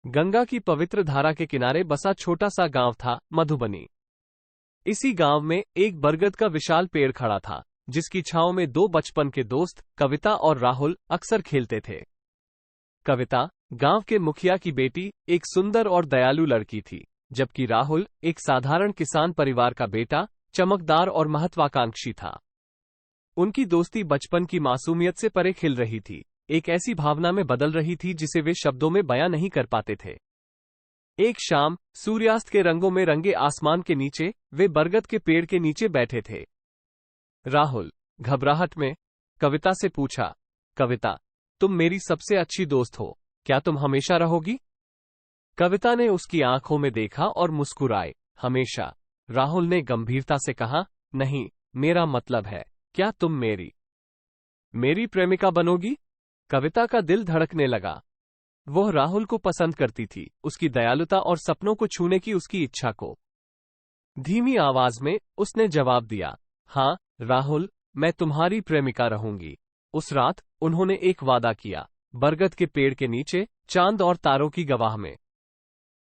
गंगा की पवित्र धारा के किनारे बसा छोटा सा गांव था, मधुबनी। इसी गांव में एक बरगद का विशाल पेड़ खड़ा था, जिसकी छांव में दो बचपन के दोस्त कविता और राहुल अक्सर खेलते थे। कविता गांव के मुखिया की बेटी, एक सुंदर और दयालु लड़की थी, जबकि राहुल एक साधारण किसान परिवार का बेटा, चमकदार और महत्वाकांक्षी था। उनकी दोस्ती बचपन की मासूमियत से परे खिल रही थी, एक ऐसी भावना में बदल रही थी जिसे वे शब्दों में बयां नहीं कर पाते थे। एक शाम सूर्यास्त के रंगों में रंगे आसमान के नीचे वे बरगद के पेड़ के नीचे बैठे थे। राहुल घबराहट में कविता से पूछा, कविता, तुम मेरी सबसे अच्छी दोस्त हो, क्या तुम हमेशा रहोगी? कविता ने उसकी आंखों में देखा और मुस्कुराए, हमेशा। राहुल ने गंभीरता से कहा, नहीं, मेरा मतलब है, क्या तुम मेरी प्रेमिका बनोगी? कविता का दिल धड़कने लगा। वह राहुल को पसंद करती थी, उसकी दयालुता और सपनों को छूने की उसकी इच्छा को। धीमी आवाज में उसने जवाब दिया, हाँ राहुल, मैं तुम्हारी प्रेमिका रहूंगी। उस रात उन्होंने एक वादा किया, बरगद के पेड़ के नीचे, चांद और तारों की गवाह में।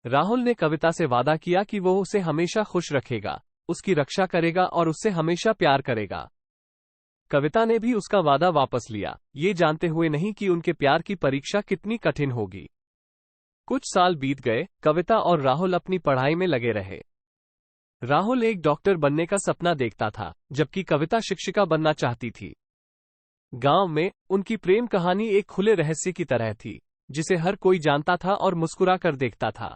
राहुल ने कविता से वादा किया कि वो उसे हमेशा खुश रखेगा, उसकी रक्षा करेगा और उससे हमेशा प्यार करेगा। कविता ने भी उसका वादा वापस लिया, ये जानते हुए नहीं कि उनके प्यार की परीक्षा कितनी कठिन होगी। कुछ साल बीत गए, कविता और राहुल अपनी पढ़ाई में लगे रहे। राहुल एक डॉक्टर बनने का सपना देखता था, जबकि कविता शिक्षिका बनना चाहती थी। गांव में उनकी प्रेम कहानी एक खुले रहस्य की तरह थी, जिसे हर कोई जानता था और मुस्कुरा कर देखता था।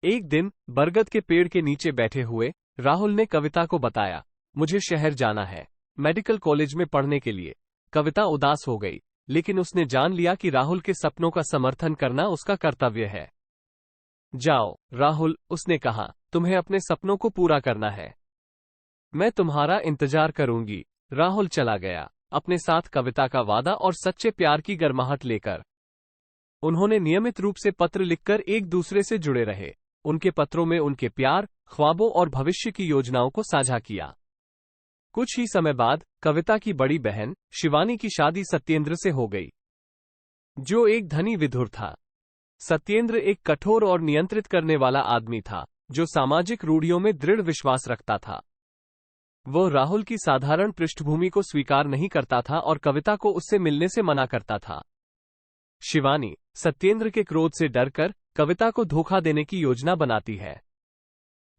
एक दिन बरगद के पेड़ के नीचे बैठे हुए राहुल ने कविता को बताया, मुझे शहर जाना है, मेडिकल कॉलेज में पढ़ने के लिए। कविता उदास हो गई, लेकिन उसने जान लिया कि राहुल के सपनों का समर्थन करना उसका कर्तव्य है। जाओ राहुल, उसने कहा, तुम्हें अपने सपनों को पूरा करना है। मैं तुम्हारा इंतजार करूंगी। राहुल चला गया, अपने साथ कविता का वादा और सच्चे प्यार की गर्माहट लेकर। उन्होंने नियमित रूप से पत्र लिखकर एक दूसरे से जुड़े रहे। उनके पत्रों में उनके प्यार, ख्वाबों और भविष्य की योजनाओं को साझा किया। कुछ ही समय बाद कविता की बड़ी बहन शिवानी की शादी सत्येंद्र से हो गई, जो एक धनी विधुर था। सत्येंद्र एक कठोर और नियंत्रित करने वाला आदमी था, जो सामाजिक रूढ़ियों में दृढ़ विश्वास रखता था। वह राहुल की साधारण पृष्ठभूमि को स्वीकार नहीं करता था और कविता को उससे मिलने से मना करता था। शिवानी सत्येंद्र के क्रोध से डरकर कविता को धोखा देने की योजना बनाती है।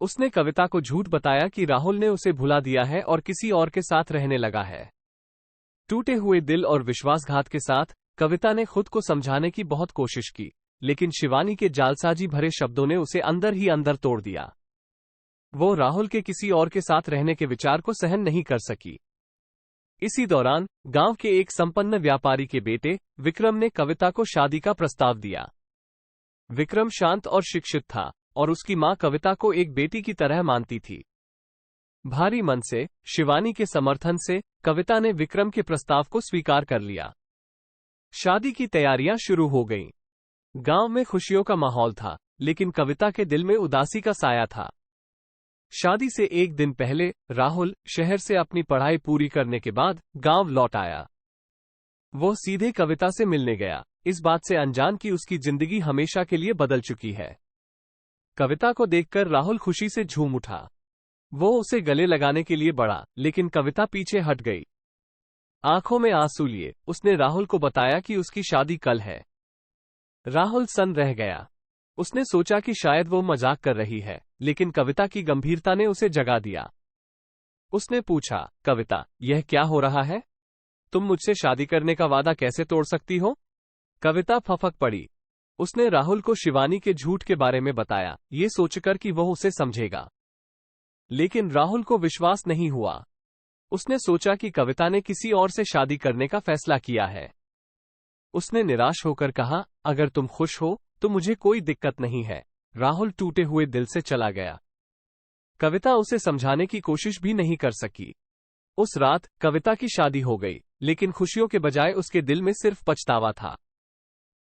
उसने कविता को झूठ बताया कि राहुल ने उसे भुला दिया है और किसी और के साथ रहने लगा है। टूटे हुए दिल और विश्वासघात के साथ कविता ने खुद को समझाने की बहुत कोशिश की, लेकिन शिवानी के जालसाजी भरे शब्दों ने उसे अंदर ही अंदर तोड़ दिया। वो राहुल के किसी और के साथ रहने के विचार को सहन नहीं कर सकी। इसी दौरान गांव के एक संपन्न व्यापारी के बेटे विक्रम ने कविता को शादी का प्रस्ताव दिया। विक्रम शांत और शिक्षित था, और उसकी मां कविता को एक बेटी की तरह मानती थी। भारी मन से, शिवानी के समर्थन से कविता ने विक्रम के प्रस्ताव को स्वीकार कर लिया। शादी की तैयारियां शुरू हो गईं। गांव में खुशियों का माहौल था, लेकिन कविता के दिल में उदासी का साया था। शादी से एक दिन पहले राहुल शहर से अपनी पढ़ाई पूरी करने के बाद गांव लौट आया। वो सीधे कविता से मिलने गया, इस बात से अनजान कि उसकी जिंदगी हमेशा के लिए बदल चुकी है। कविता को देखकर राहुल खुशी से झूम उठा। वो उसे गले लगाने के लिए बढ़ा, लेकिन कविता पीछे हट गई। आंखों में आंसू लिए उसने राहुल को बताया कि उसकी शादी कल है। राहुल सन्न रह गया। उसने सोचा कि शायद वो मजाक कर रही है, लेकिन कविता की गंभीरता ने उसे जगा दिया। उसने पूछा, कविता, यह क्या हो रहा है? तुम मुझसे शादी करने का वादा कैसे तोड़ सकती हो? कविता फफक पड़ी। उसने राहुल को शिवानी के झूठ के बारे में बताया, ये सोचकर कि वह उसे समझेगा। लेकिन राहुल को विश्वास नहीं हुआ। उसने सोचा कि कविता ने किसी और से शादी करने का फैसला किया है। उसने निराश होकर कहा, अगर तुम खुश हो तो मुझे कोई दिक्कत नहीं है। राहुल टूटे हुए दिल से चला गया। कविता उसे समझाने की कोशिश भी नहीं कर सकी। उस रात कविता की शादी हो गई, लेकिन खुशियों के बजाय उसके दिल में सिर्फ पछतावा था।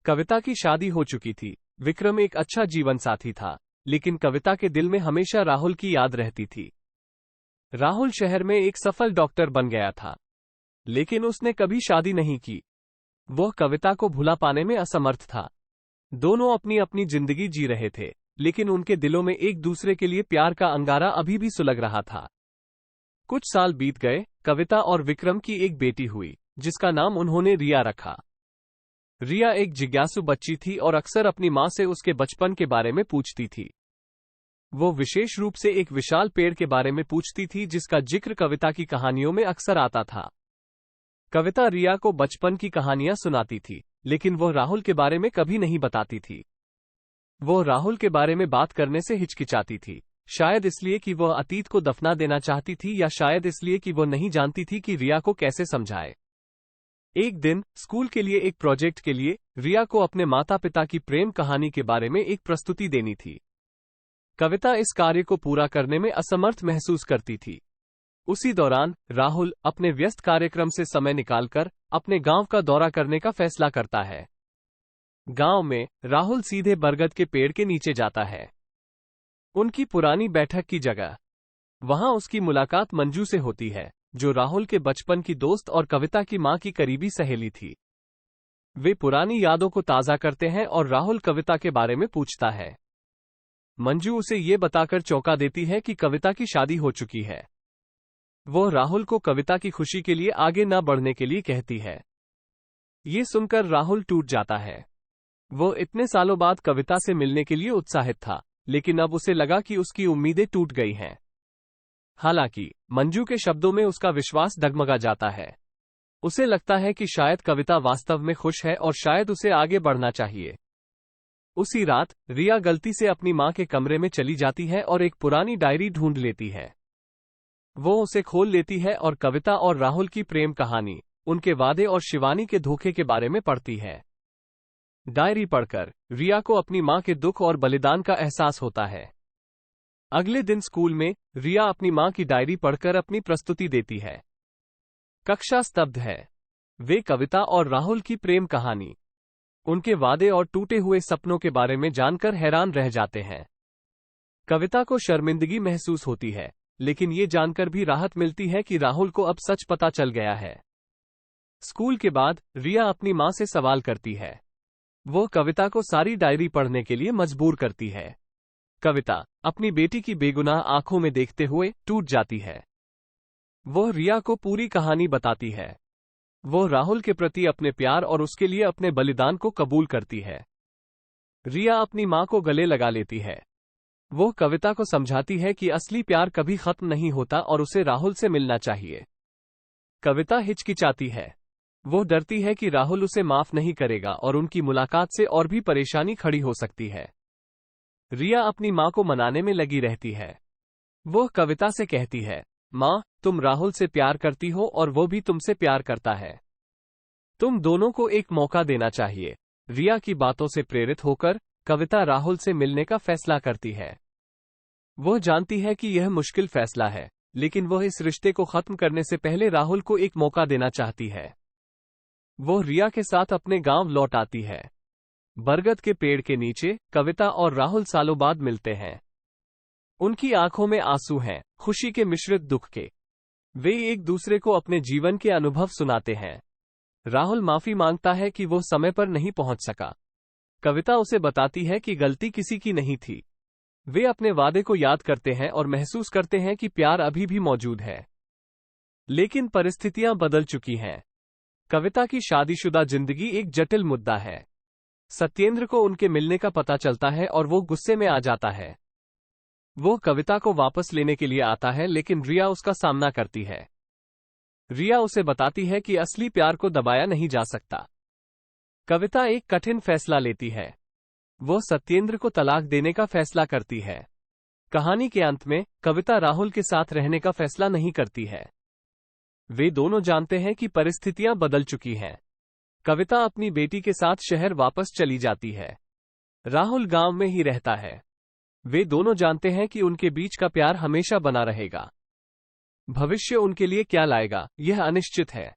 कविता की शादी हो चुकी थी, विक्रम एक अच्छा जीवन साथी था, लेकिन कविता के दिल में हमेशा राहुल की याद रहती थी। राहुल शहर में एक सफल डॉक्टर बन गया था, लेकिन उसने कभी शादी नहीं की। वह कविता को भुला पाने में असमर्थ था। दोनों अपनी अपनी जिंदगी जी रहे थे, लेकिन उनके दिलों में एक दूसरे के लिए प्यार का अंगारा अभी भी सुलग रहा था। कुछ साल बीत गए। कविता और विक्रम की एक बेटी हुई, जिसका नाम उन्होंने रिया रखा। रिया एक जिज्ञासु बच्ची थी और अक्सर अपनी मां से उसके बचपन के बारे में पूछती थी। वो विशेष रूप से एक विशाल पेड़ के बारे में पूछती थी, जिसका जिक्र कविता की कहानियों में अक्सर आता था। कविता रिया को बचपन की कहानियां सुनाती थी, लेकिन वह राहुल के बारे में कभी नहीं बताती थी। वो राहुल के बारे में बात करने से हिचकिचाती थी, शायद इसलिए कि वह अतीत को दफना देना चाहती थी, या शायद इसलिए कि वह नहीं जानती थी कि रिया को कैसे समझाए। एक दिन स्कूल के लिए एक प्रोजेक्ट के लिए रिया को अपने माता पिता की प्रेम कहानी के बारे में एक प्रस्तुति देनी थी। कविता इस कार्य को पूरा करने में असमर्थ महसूस करती थी। उसी दौरान राहुल अपने व्यस्त कार्यक्रम से समय निकालकर अपने गांव का दौरा करने का फैसला करता है। गांव में राहुल सीधे बरगद के पेड़ के नीचे जाता है, उनकी पुरानी बैठक की जगह। वहां उसकी मुलाकात मंजू से होती है, जो राहुल के बचपन की दोस्त और कविता की मां की करीबी सहेली थी। वे पुरानी यादों को ताजा करते हैं और राहुल कविता के बारे में पूछता है। मंजू उसे ये बताकर चौंका देती है कि कविता की शादी हो चुकी है। वो राहुल को कविता की खुशी के लिए आगे न बढ़ने के लिए कहती है। ये सुनकर राहुल टूट जाता है। वो इतने सालों बाद कविता से मिलने के लिए उत्साहित था, लेकिन अब उसे लगा कि उसकी उम्मीदें टूट गई हैं। हालांकि मंजू के शब्दों में उसका विश्वास डगमगा जाता है। उसे लगता है कि शायद कविता वास्तव में खुश है और शायद उसे आगे बढ़ना चाहिए। उसी रात रिया गलती से अपनी मां के कमरे में चली जाती है और एक पुरानी डायरी ढूंढ लेती है। वो उसे खोल लेती है और कविता और राहुल की प्रेम कहानी, उनके वादे और शिवानी के धोखे के बारे में पढ़ती है। डायरी पढ़कर रिया को अपनी मां के दुख और बलिदान का एहसास होता है। अगले दिन स्कूल में रिया अपनी मां की डायरी पढ़कर अपनी प्रस्तुति देती है। कक्षा स्तब्ध है। वे कविता और राहुल की प्रेम कहानी, उनके वादे और टूटे हुए सपनों के बारे में जानकर हैरान रह जाते हैं। कविता को शर्मिंदगी महसूस होती है, लेकिन ये जानकर भी राहत मिलती है कि राहुल को अब सच पता चल गया है। स्कूल के बाद रिया अपनी मां से सवाल करती है। वो कविता को सारी डायरी पढ़ने के लिए मजबूर करती है। कविता अपनी बेटी की बेगुनाह आंखों में देखते हुए टूट जाती है। वो रिया को पूरी कहानी बताती है। वो राहुल के प्रति अपने प्यार और उसके लिए अपने बलिदान को कबूल करती है। रिया अपनी मां को गले लगा लेती है। वो कविता को समझाती है कि असली प्यार कभी खत्म नहीं होता और उसे राहुल से मिलना चाहिए। कविता हिचकिचाती है। वो डरती है कि राहुल उसे माफ नहीं करेगा और उनकी मुलाकात से और भी परेशानी खड़ी हो सकती है। रिया अपनी मां को मनाने में लगी रहती है। वो कविता से कहती है, मां, तुम राहुल से प्यार करती हो और वो भी तुमसे प्यार करता है। तुम दोनों को एक मौका देना चाहिए। रिया की बातों से प्रेरित होकर कविता राहुल से मिलने का फैसला करती है। वह जानती है कि यह मुश्किल फैसला है, लेकिन वह इस रिश्ते को खत्म करने से पहले राहुल को एक मौका देना चाहती है। वो रिया के साथ अपने गांव लौट आती है। बरगद के पेड़ के नीचे कविता और राहुल सालों बाद मिलते हैं। उनकी आंखों में आंसू हैं, खुशी के मिश्रित दुख के। वे एक दूसरे को अपने जीवन के अनुभव सुनाते हैं। राहुल माफी मांगता है कि वो समय पर नहीं पहुंच सका। कविता उसे बताती है कि गलती किसी की नहीं थी। वे अपने वादे को याद करते हैं और महसूस करते हैं कि प्यार अभी भी मौजूद है। लेकिन परिस्थितियां बदल चुकी हैं। कविता की शादीशुदा जिंदगी एक जटिल मुद्दा है। सत्येंद्र को उनके मिलने का पता चलता है और वो गुस्से में आ जाता है। वो कविता को वापस लेने के लिए आता है, लेकिन रिया उसका सामना करती है। रिया उसे बताती है कि असली प्यार को दबाया नहीं जा सकता। कविता एक कठिन फैसला लेती है। वो सत्येंद्र को तलाक देने का फैसला करती है। कहानी के अंत में कविता राहुल के साथ रहने का फैसला नहीं करती है। वे दोनों जानते हैं कि परिस्थितियां बदल चुकी हैं। कविता अपनी बेटी के साथ शहर वापस चली जाती है। राहुल गांव में ही रहता है। वे दोनों जानते हैं कि उनके बीच का प्यार हमेशा बना रहेगा। भविष्य उनके लिए क्या लाएगा, यह अनिश्चित है।